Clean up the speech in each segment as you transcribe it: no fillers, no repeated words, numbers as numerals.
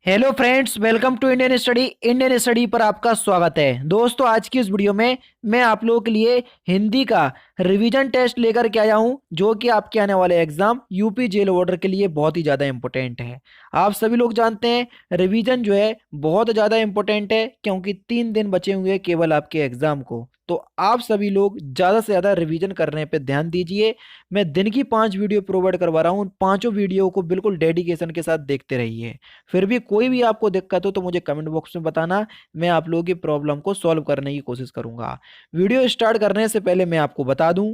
Hello friends, welcome to Indian study पर आपका स्वागत है। दोस्तों, आज की इस वीडियो में मैं आप लोगों के लिए हिंदी का रिवीजन टेस्ट लेकर के आया हूं, जो कि आपके आने वाले एग्जाम यूपी जेल वार्डर के लिए बहुत ही ज़्यादा इंपॉर्टेंट है। आप सभी लोग जानते हैं रिवीजन जो है बहुत ज़्यादा इंपॉर्टेंट है, क्योंकि 3 दिन बचे हुए हैं केवल आपके एग्जाम को। तो आप सभी लोग ज़्यादा से ज़्यादा रिवीजन करने पर ध्यान दीजिए। मैं दिन की 5 वीडियो प्रोवाइड करवा रहा हूँ, उन पाँचों वीडियो को बिल्कुल डेडिकेशन के साथ देखते रहिए। फिर भी कोई भी आपको दिक्कत हो तो मुझे कमेंट बॉक्स में बताना, मैं आप लोगों की प्रॉब्लम को सॉल्व करने की कोशिश करूंगा। वीडियो स्टार्ट करने से पहले मैं आपको बता दूं,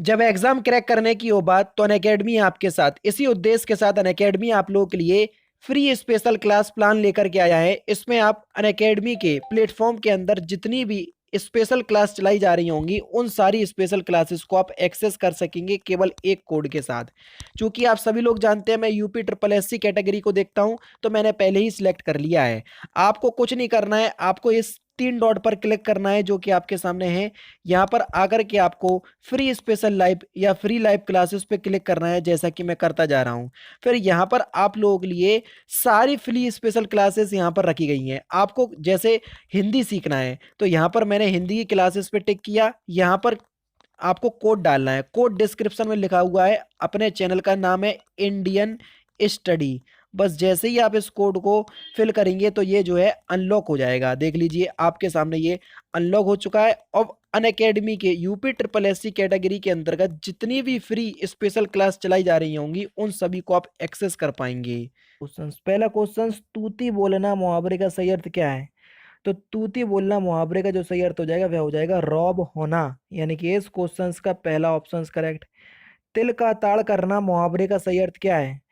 जब एग्जाम क्रैक करने की हो बात तो अनअकैडमी आपके साथ, इसी उद्देश्य के साथ अनअकैडमी आप लोगों के लिए फ्री स्पेशल क्लास प्लान लेकर के आया है। इसमें आप अनअकैडमी के प्लेटफॉर्म के अंदर जितनी भी स्पेशल क्लास चलाई जा रही होंगी, उन सारी स्पेशल क्लासेस को आप एक्सेस कर सकेंगे केवल एक कोड के साथ। क्योंकि आप सभी लोग जानते हैं मैं यूपी ट्रिपल एससी कैटेगरी को देखता हूं, तो मैंने पहले ही सिलेक्ट कर लिया है। आपको कुछ नहीं करना है, आपको इस 3 डॉट पर क्लिक करना है जो कि आपके सामने है। यहाँ पर आकर के आपको फ्री स्पेशल लाइव या फ्री लाइव क्लासेस पे क्लिक करना है, जैसा कि मैं करता जा रहा हूँ। फिर यहाँ पर आप लोगों के लिए सारी फ्री स्पेशल क्लासेस यहाँ पर रखी गई हैं। आपको जैसे हिंदी सीखना है तो यहाँ पर मैंने हिंदी की क्लासेस पे टिक किया। यहाँ पर आपको कोड डालना है, कोड डिस्क्रिप्शन में लिखा हुआ है। अपने चैनल का नाम है इंडियन स्टडी। बस जैसे ही आप इस कोड को फिल करेंगे तो ये जो है अनलॉक हो जाएगा। देख लीजिए आपके सामने ये अनलॉक हो चुका है। अब अनअकैडमी के यूपी ट्रिपल एससी कैटेगरी के अंतर्गत जितनी भी फ्री स्पेशल क्लास चलाई जा रही होंगी, उन सभी को आप एक्सेस कर पाएंगे। क्वेश्चन, पहला क्वेश्चन, तूती बोलना मुहावरे का सही अर्थ क्या है? तो तूती बोलना मुहावरे का जो सही अर्थ हो जाएगा वह हो जाएगा रौब होना, यानी कि इस क्वेश्चन का पहला ऑप्शन करेक्ट। तिल का ताड़ करना मुहावरे का सही अर्थ क्या है?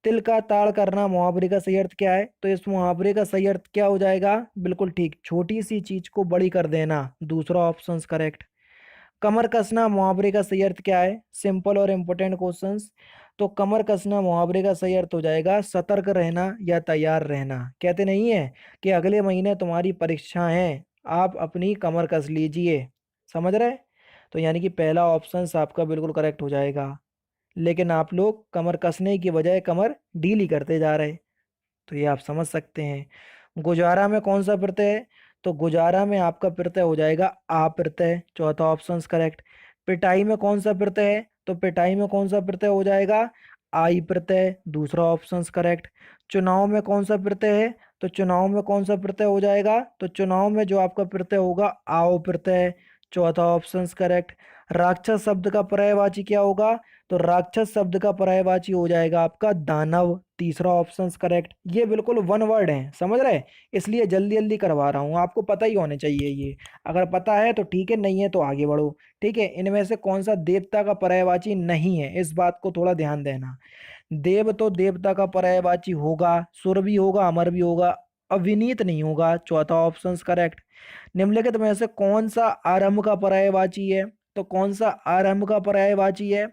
तिल का ताड़ करना मुहावरे का सही अर्थ क्या है? तो इस मुहावरे का सही अर्थ क्या हो जाएगा? बिल्कुल ठीक, छोटी सी चीज को बड़ी कर देना, दूसरा ऑप्शन करेक्ट। कमर कसना मुहावरे का सही अर्थ क्या है? सिंपल और इम्पोर्टेंट क्वेश्चंस। तो कमर कसना मुहावरे का सही अर्थ हो जाएगा सतर्क रहना या तैयार रहना। कहते नहीं है कि अगले महीने तुम्हारी परीक्षा है, आप अपनी कमर कस लीजिए। समझ रहे? तो यानी कि पहला ऑप्शन आपका बिल्कुल करेक्ट हो जाएगा। लेकिन आप लोग कमर कसने की बजाय कमर ढीली करते जा रहे, तो ये आप समझ सकते हैं। गुजारा में कौन सा प्रत्यय है? तो गुजारा में आपका प्रत्यय हो जाएगा आ प्रत्यय, चौथा ऑप्शन करेक्ट। पिटाई में कौन सा प्रत्यय है? तो पिटाई में कौन सा प्रत्यय हो जाएगा? आई प्रत्यय, दूसरा ऑप्शन करेक्ट। चुनाव में कौन सा प्रत्यय है? तो चुनाव में कौन सा प्रत्यय हो जाएगा? तो चुनाव में जो आपका प्रत्यय होगा आओ प्रत्यय, चौथा ऑप्शन करेक्ट। राक्षस शब्द का पर्यायवाची क्या होगा? तो राक्षस शब्द का पर्यायवाची हो जाएगा आपका दानव, तीसरा ऑप्शन करेक्ट। ये बिल्कुल वन वर्ड है, समझ रहे? इसलिए जल्दी जल्दी करवा रहा हूँ, आपको पता ही होने चाहिए ये। अगर पता है तो ठीक है, नहीं है तो आगे बढ़ो। ठीक है, इनमें से कौन सा देवता का पर्यायवाची नहीं है, इस बात को थोड़ा ध्यान देना। देव तो देवता का पर्यायवाची होगा, सुर भी होगा, अमर भी होगा, अविनीत नहीं होगा, चौथा ऑप्शन करेक्ट। निम्नलिखित में से कौन सा आरंभ का पर्यायवाची है? तो कौन सा आरंभ का पर्यायवाची है?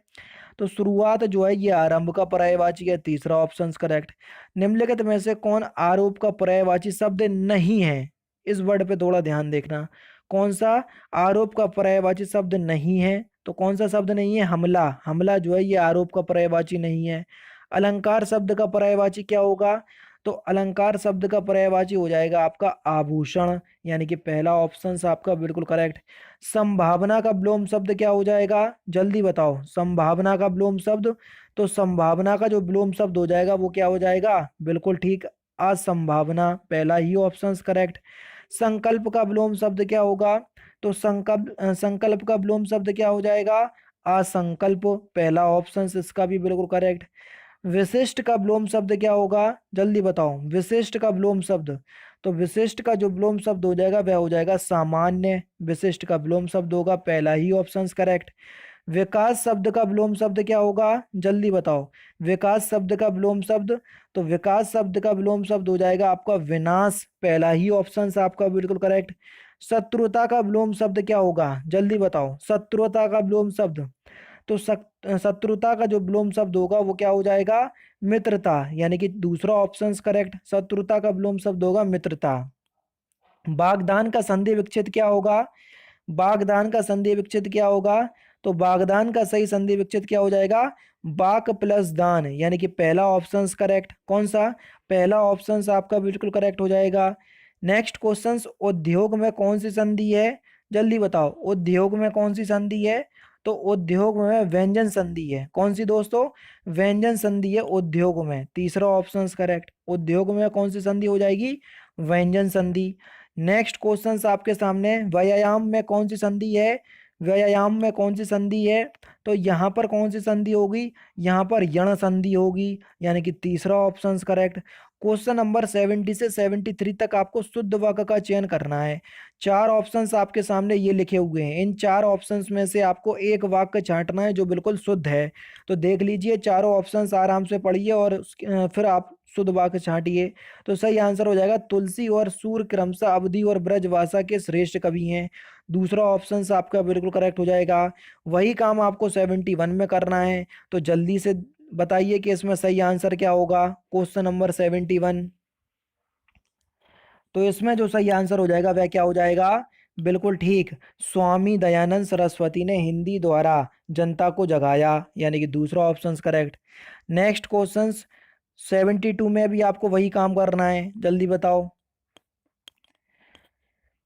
तो शुरुआत जो है ये आरंभ का पर्यायवाची है, तीसरा ऑप्शन करेक्ट। निम्नलिखित में से कौन आरोप का पर्यायवाची शब्द नहीं है? इस वर्ड पे थोड़ा ध्यान देखना। कौन सा आरोप का पर्यायवाची शब्द नहीं है? तो कौन सा शब्द नहीं है? हमला, हमला जो है ये आरोप का पर्यायवाची नहीं है। अलंकार शब्द का पर्यायवाची क्या होगा? तो अलंकार शब्द का पर्यायवाची हो जाएगा आपका आभूषण, यानी कि पहला ऑप्शन आपका बिल्कुल करेक्ट। संभावना का विलोम शब्द क्या हो जाएगा? जल्दी बताओ, संभावना का विलोम शब्द। तो संभावना का जो विलोम शब्द हो जाएगा वो क्या हो जाएगा? बिल्कुल ठीक, असंभावना, पहला ही ऑप्शन करेक्ट। संकल्प का विलोम शब्द क्या होगा? तो संकल्प का विलोम शब्द क्या हो जाएगा? असंकल्प, पहला ऑप्शन इसका भी बिल्कुल करेक्ट। विशिष्ट का विलोम शब्द क्या होगा? जल्दी बताओ, विशिष्ट का विलोम शब्द। तो विशिष्ट का जो विलोम शब्द हो जाएगा वह हो जाएगा सामान्य, विशिष्ट का विलोम शब्द होगा, पहला ही ऑप्शन करेक्ट। विकास शब्द का विलोम शब्द क्या होगा? जल्दी बताओ, विकास शब्द का विलोम शब्द। तो विकास शब्द का विलोम शब्द हो जाएगा आपका विनाश, पहला ही ऑप्शन आपका बिल्कुल करेक्ट। शत्रुता का विलोम शब्द क्या होगा? जल्दी बताओ, शत्रुता का विलोम शब्द। तो शत्रुता का जो विलोम शब्द होगा वो क्या हो जाएगा? मित्रता, यानी कि दूसरा ऑप्शन करेक्ट, शत्रुता का विलोम शब्द होगा मित्रता। बागदान का संधि विच्छेद क्या होगा? बागदान का संधि विच्छेद क्या होगा? तो बागदान का सही संधि विच्छेद क्या हो जाएगा? बाक प्लस दान, यानी कि पहला ऑप्शन करेक्ट। कौन सा? पहला ऑप्शन आपका बिल्कुल करेक्ट हो जाएगा। नेक्स्ट क्वेश्चन, उद्योग में कौन सी संधि है? जल्दी बताओ, उद्योग में कौन सी संधि है? तो उद्योग में व्यंजन संधि है। कौन सी दोस्तों? व्यंजन संधि है उद्योग में। तीसरा ऑप्शन करेक्ट। उद्योग में कौन सी संधि हो जाएगी? व्यंजन संधि। नेक्स्ट क्वेश्चन आपके सामने, व्यायाम में कौन सी संधि है? व्यायाम में कौन सी संधि है? तो यहाँ पर कौन सी संधि होगी? यहाँ पर यण संधि होगी, यानी कि तीसरा ऑप्शन करेक्ट। क्वेश्चन नंबर 70 से 73 तक आपको शुद्ध वाक्य का चयन करना है। चार ऑप्शंस आपके सामने ये लिखे हुए हैं। इन चार ऑप्शंस में से आपको एक वाक्य छांटना है जो बिल्कुल शुद्ध है। तो देख लीजिए, चारों ऑप्शंस आराम से पढ़िए और फिर आप शुद्ध वाक्य छांटिए। तो सही आंसर हो जाएगा, तुलसी और सूर्य क्रमशः अवधि और ब्रजभाषा के श्रेष्ठ कवि हैं। दूसरा ऑप्शन आपका बिल्कुल करेक्ट हो जाएगा। वही काम आपको 71 में करना है। तो जल्दी से बताइए कि इसमें सही आंसर क्या होगा, क्वेश्चन नंबर 71। तो इसमें जो सही आंसर हो जाएगा वह क्या हो जाएगा? बिल्कुल ठीक, स्वामी दयानंद सरस्वती ने हिंदी द्वारा जनता को जगाया, यानी कि दूसरा ऑप्शन करेक्ट। नेक्स्ट क्वेश्चन 72 में भी आपको वही काम करना है, जल्दी बताओ।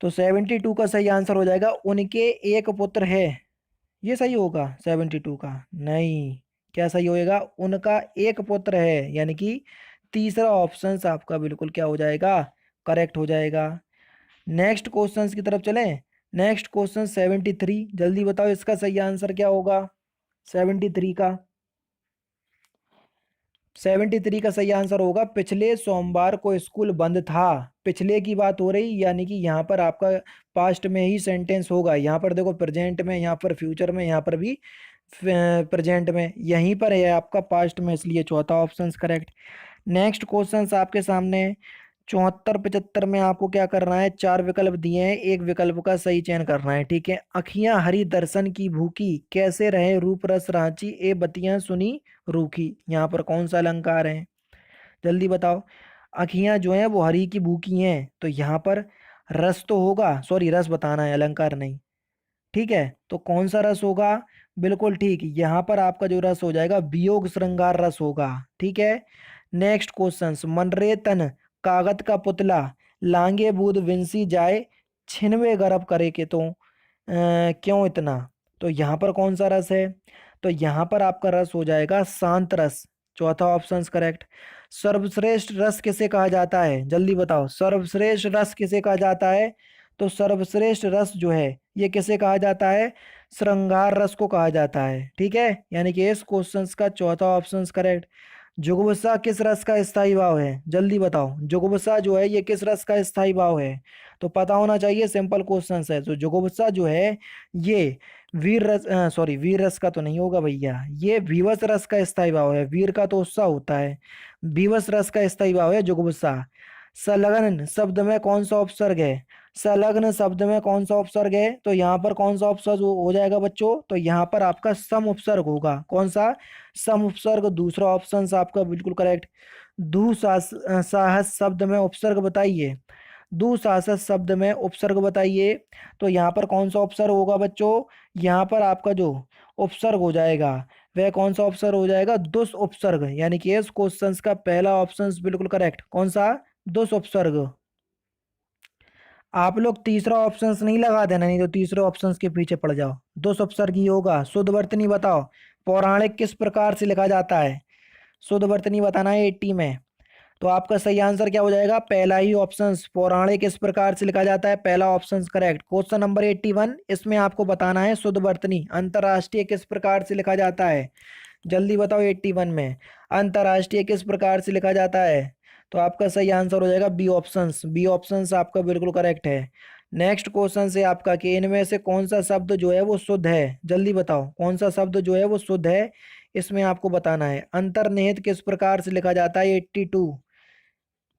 तो 72 का सही आंसर हो जाएगा, उनके एक पुत्र है। ये सही होगा 72 का? नहीं, क्या सही होएगा? उनका एक पुत्र है, यानी कि तीसरा ऑप्शन आपका बिल्कुल क्या हो जाएगा? करेक्ट हो जाएगा। नेक्स्ट क्वेश्चन की तरफ चलें। नेक्स्ट क्वेश्चन 73, जल्दी बताओ इसका सही आंसर क्या होगा? 73 का 73 का सही आंसर होगा, पिछले सोमवार को स्कूल बंद था। पिछले की बात हो रही, यानी कि यहाँ पर आपका पास्ट में ही सेंटेंस होगा। यहाँ पर देखो प्रेजेंट में, यहाँ पर फ्यूचर में, यहाँ पर भी प्रेजेंट में, यहीं पर है आपका पास्ट में, इसलिए चौथा ऑप्शन करेक्ट। नेक्स्ट क्वेश्चन आपके सामने 74 75 में आपको क्या करना है? चार विकल्प दिए हैं, एक विकल्प का सही चयन करना है। ठीक है। अखियां हरि दर्शन की भूखी, कैसे रहे रूप रस रांची, ए बतियां सुनी रूखी। यहाँ पर कौन सा अलंकार है? जल्दी बताओ। अखियां जो है वो हरी की भूखी हैं, तो यहाँ पर रस तो होगा, सॉरी रस बताना है, अलंकार नहीं। ठीक है, तो कौन सा रस होगा? बिल्कुल ठीक, यहाँ पर आपका जो रस हो जाएगा वियोग श्रृंगार रस होगा। ठीक है। नेक्स्ट क्वेश्चन, मनरे तन कागत का पुतला, लांगे बूद विंसी जाए, छिनवे गरब करे के तो क्यों इतना। तो यहाँ पर कौन सा रस है? तो यहाँ पर आपका रस हो जाएगा शांत रस। चौथा ऑप्शन करेक्ट। सर्वश्रेष्ठ रस किसे कहा जाता है? जल्दी बताओ, सर्वश्रेष्ठ रस किसे कहा जाता है? तो सर्वश्रेष्ठ रस जो है ये किसे कहा जाता है? श्रृंगार रस को कहा जाता है। ठीक है, यानी कि इस क्वेश्चन का चौथा ऑप्शन करेक्ट। जुगुप्सा किस रस का स्थायी भाव है? जल्दी बताओ, जुगुप्सा जो है ये किस रस का स्थायी भाव है? तो पता होना चाहिए, सिंपल क्वेश्चन है। तो जुगुप्सा जो है ये वीर रस, सॉरी वीर रस का तो नहीं होगा भैया, ये विवश रस का स्थायी भाव है। वीर का तो उत्साह होता है, विवश रस का स्थायी भाव है जुगुप्सा। संलग्न शब्द में कौन सा उपसर्ग है? संलग्न शब्द में कौन सा उपसर्ग है? तो यहाँ पर कौन सा उपसर्ग हो जाएगा बच्चों? तो यहाँ पर आपका सम उपसर्ग होगा। कौन सा? सम उपसर्ग, दूसरा ऑप्शन आपका बिल्कुल करेक्ट। दुसाहस शब्द में उपसर्ग बताइए। दुसाहस शब्द में उपसर्ग बताइए। तो यहाँ पर कौन सा उपसर्ग होगा बच्चों? यहाँ पर आपका जो उपसर्ग हो जाएगा वह कौन सा उपसर्ग हो जाएगा? दुस उपसर्ग, यानी कि इस क्वेश्चन का पहला ऑप्शन बिल्कुल करेक्ट। कौन सा? दुस उपसर्ग। आप लोग तीसरा ऑप्शन नहीं लगा देना, नहीं तो तीसरे ऑप्शन के पीछे पड़ जाओ। दो उपसर्ग ही होगा। शुद्ध वर्तनी बताओ, पौराणिक किस प्रकार से लिखा जाता है? शुद्ध वर्तनी बताना है 80 में। तो आपका सही आंसर क्या हो जाएगा? पहला ही ऑप्शन, पौराणिक किस प्रकार से लिखा जाता है, पहला ऑप्शन करेक्ट। क्वेश्चन नंबर 81, इसमें आपको बताना है शुद्ध वर्तनी अंतरराष्ट्रीय किस प्रकार से लिखा जाता है? जल्दी बताओ, 81 में अंतरराष्ट्रीय किस प्रकार से लिखा जाता है? तो आपका सही आंसर हो जाएगा बी ऑप्शन। बी ऑप्शन आपका बिल्कुल करेक्ट है। नेक्स्ट क्वेश्चन से आपका कि इनमें से कौन सा शब्द जो है वो शुद्ध है? जल्दी बताओ, कौन सा शब्द जो है वो शुद्ध है, इसमें आपको बताना है। अंतर्निहित किस प्रकार से लिखा जाता है? 82।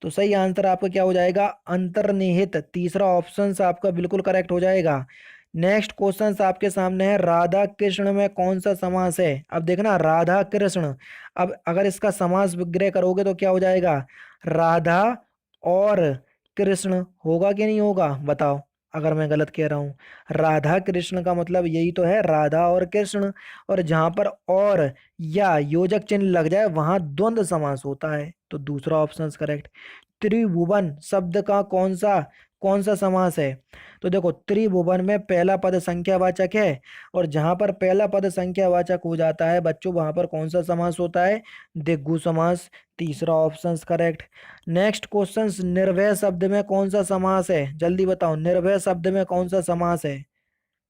तो सही आंसर आपका क्या हो जाएगा? अंतर्निहित, तीसरा ऑप्शन आपका बिल्कुल करेक्ट हो जाएगा। नेक्स्ट क्वेश्चन आपके सामने है, राधा कृष्ण में कौन सा समास है? अब देखना, राधा कृष्ण, अब अगर इसका समास विग्रह करोगे तो क्या हो जाएगा? राधा और कृष्ण होगा कि नहीं होगा, बताओ। अगर मैं गलत कह रहा हूँ। राधा कृष्ण का मतलब यही तो है, राधा और कृष्ण। और जहां पर और या योजक चिन्ह लग जाए वहां द्वंद्व समास होता है, तो दूसरा ऑप्शन करेक्ट। त्रिभुवन शब्द का कौन सा समास है? तो देखो, त्रिभुवन में पहला पद संख्यावाचक है, और जहां पर पहला पद संख्यावाचक हो जाता है बच्चों, वहां पर कौन सा समास होता है? द्विगु समास। तीसरा ऑप्शन करेक्ट। नेक्स्ट क्वेश्चन, निर्भय शब्द में कौन सा समास है? जल्दी बताओ, निर्भय शब्द में कौन सा समास है?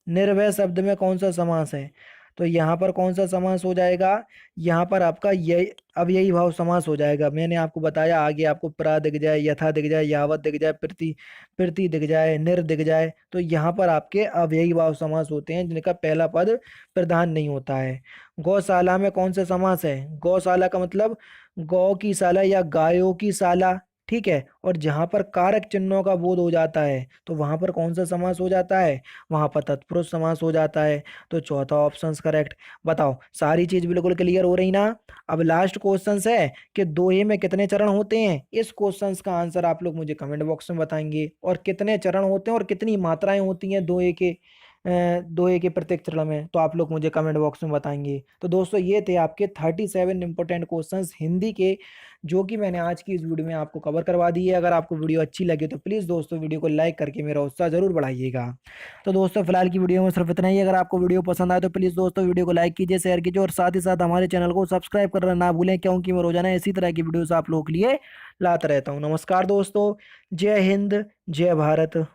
निर्भय शब्द में कौन सा समास है? तो यहाँ पर कौन सा समास हो जाएगा? यहाँ पर आपका यही, अब यही भाव समास हो जाएगा। मैंने आपको बताया, आगे आपको प्रा दिख जाए, यथा दिख जाए, यावत दिख जाए, प्रति प्रति दिख जाए, निर दिख जाए, तो यहाँ पर आपके अव्ययी भाव समास होते हैं जिनका पहला पद प्रधान नहीं होता है। गौशाला में कौन सा समास है? गौशाला का मतलब गौ की शाला या गायों की शाला, ठीक है। और जहां पर कारक चिन्हों का बोध हो जाता है तो वहां पर कौन सा समास हो जाता है? वहां पर तत्पुरुष समास हो जाता है। तो चौथा ऑप्शन करेक्ट। बताओ, सारी चीज बिल्कुल क्लियर हो रही ना? अब लास्ट क्वेश्चन है कि दोहे में कितने चरण होते हैं। इस क्वेश्चन का आंसर आप लोग मुझे कमेंट बॉक्स में बताएंगे, और कितने चरण होते हैं और कितनी मात्राएं होती हैं दोहे के प्रत्येक चरण में, तो आप लोग मुझे कमेंट बॉक्स में बताएंगे। तो दोस्तों, ये थे आपके 37 इंपॉर्टेंट क्वेश्चंस हिंदी के, जो कि मैंने आज की इस वीडियो में आपको कवर करवा दी है। अगर आपको वीडियो अच्छी लगे तो प्लीज़ दोस्तों वीडियो को लाइक करके मेरा उत्साह जरूर बढ़ाइएगा। तो दोस्तों, फिलहाल की वीडियो में सिर्फ इतना ही। अगर आपको वीडियो पसंद आए तो प्लीज़ दोस्तों वीडियो को लाइक कीजिए, शेयर कीजिए, और साथ ही साथ हमारे चैनल को सब्सक्राइब करना ना भूलें, क्योंकि मैं रोजाना इसी तरह की वीडियोस आप लोगों के लिए लाता रहता हूँ। नमस्कार दोस्तों, जय हिंद, जय भारत।